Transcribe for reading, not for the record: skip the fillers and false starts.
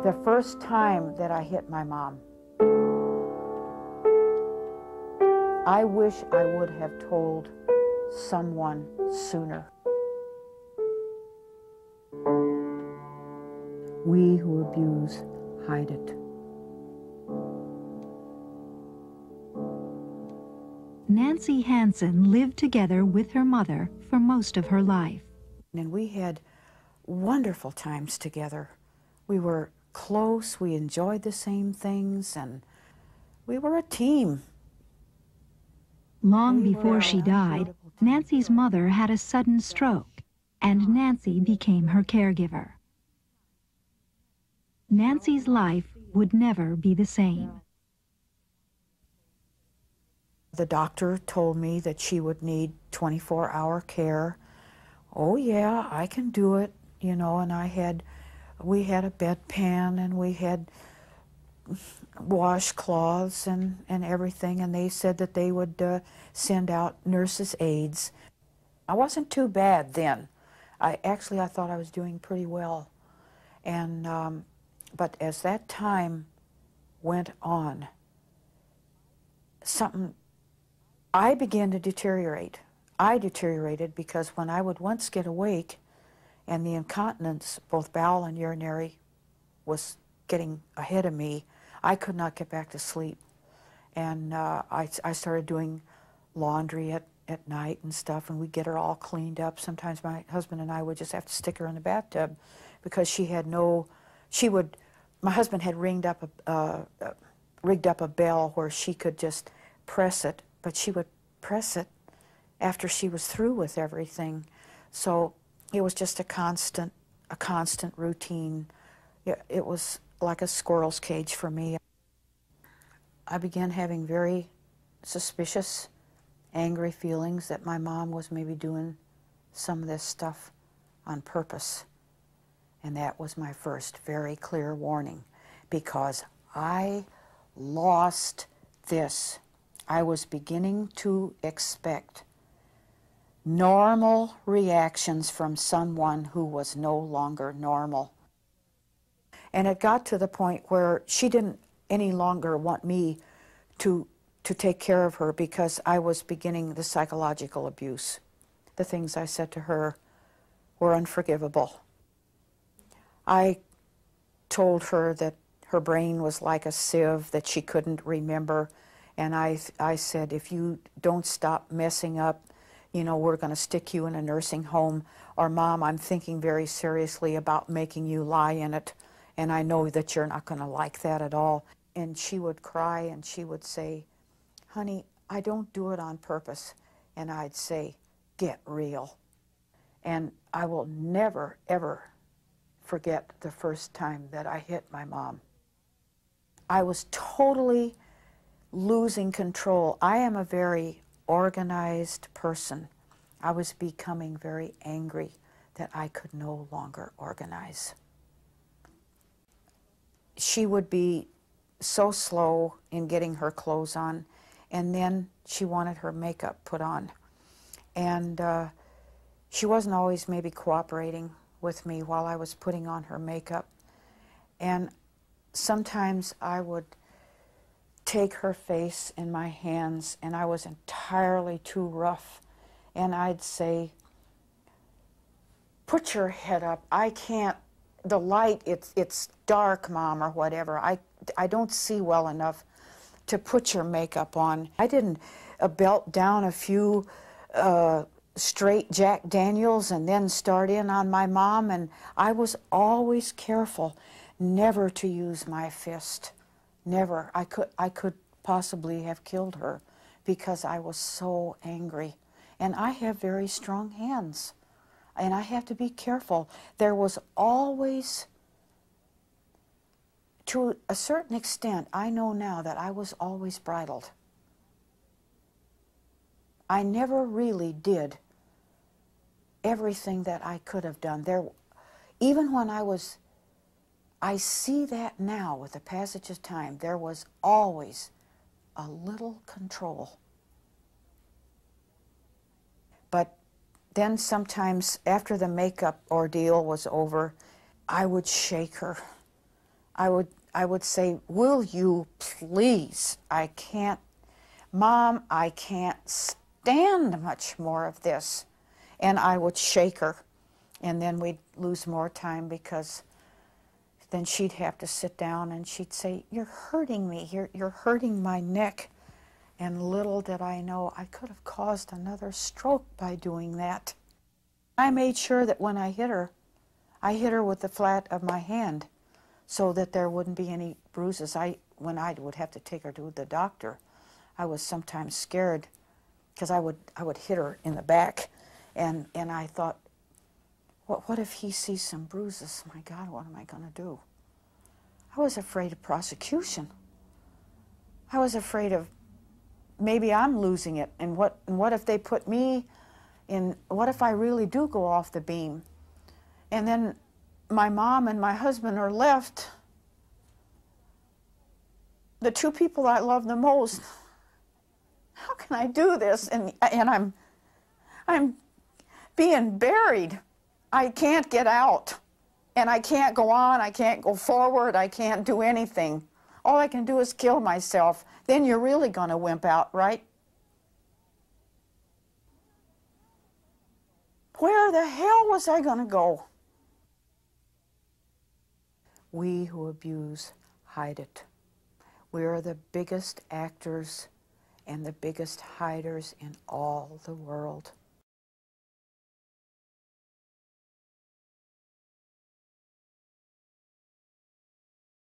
The first time that I hit my mom, I wish I would have told someone sooner. We who abuse hide it. Nancy Hansen lived together with her mother for most of her life. And we had wonderful times together. We were close, we enjoyed the same things, and we were a team. Long before she died, Nancy's mother had a sudden stroke, and Nancy became her caregiver. Nancy's life would never be the same. The doctor told me that she would need 24-hour care. Oh yeah, I can do it, you know, and we had a bedpan and we had washcloths and everything, and they said that they would send out nurses' aides. I wasn't too bad then. I thought I was doing pretty well. And but as that time went on, I began to deteriorate. I deteriorated because when I would once get awake and the incontinence, both bowel and urinary, was getting ahead of me, I could not get back to sleep. And I started doing laundry at night and stuff, and we'd get her all cleaned up. Sometimes my husband and I would just have to stick her in the bathtub because my husband had rigged up a bell where she could just press it, but she would press it after she was through with everything. So it was just a constant routine. It was like a squirrel's cage for me. I began having very suspicious, angry feelings that my mom was maybe doing some of this stuff on purpose. And that was my first very clear warning, because I lost this. I was beginning to expect normal reactions from someone who was no longer normal. And it got to the point where she didn't any longer want me to take care of her because I was beginning the psychological abuse. The things I said to her were unforgivable. I told her that her brain was like a sieve, that she couldn't remember, and I said, if you don't stop messing up, you know, we're going to stick you in a nursing home, or Mom, I'm thinking very seriously about making you lie in it, and I know that you're not going to like that at all. And she would cry and she would say, honey, I don't do it on purpose. And I'd say, get real. And I will never, ever forget the first time that I hit my mom. I was totally losing control. I am a very organized person. I was becoming very angry that I could no longer organize. She would be so slow in getting her clothes on, and then she wanted her makeup put on. And she wasn't always maybe cooperating with me while I was putting on her makeup. And sometimes I would take her face in my hands, and I was entirely too rough, and I'd say, put your head up. I can't, the light, it's dark, Mom, or whatever. I don't see well enough to put your makeup on. I didn't belt down a few straight Jack Daniels and then start in on my mom, and I was always careful never to use my fist. Never. I could possibly have killed her because I was so angry. And I have very strong hands, and I have to be careful. There was always, to a certain extent, I know now that I was always bridled. I never really did everything that I could have done. Even when I see that now with the passage of time, there was always a little control. But then sometimes after the makeup ordeal was over, I would shake her. I would say, will you please? I can't, Mom, I can't stand much more of this. And I would shake her, and then we'd lose more time, because then she'd have to sit down and she'd say, you're hurting me, you're hurting my neck. And little did I know, I could have caused another stroke by doing that. I made sure that when I hit her with the flat of my hand so that there wouldn't be any bruises. When I would have to take her to the doctor, I was sometimes scared, because I would hit her in the back, and I thought, what if he sees some bruises? My God, what am I going to do? I was afraid of prosecution. I was afraid of maybe I'm losing it, and what if they put me in, what if I really do go off the beam? And then my mom and my husband are left, the two people I love the most. How can I do this? And I'm being buried. I can't get out, and I can't go on, I can't go forward, I can't do anything. All I can do is kill myself. Then you're really going to wimp out, right? Where the hell was I going to go? We who abuse hide it. We are the biggest actors and the biggest hiders in all the world.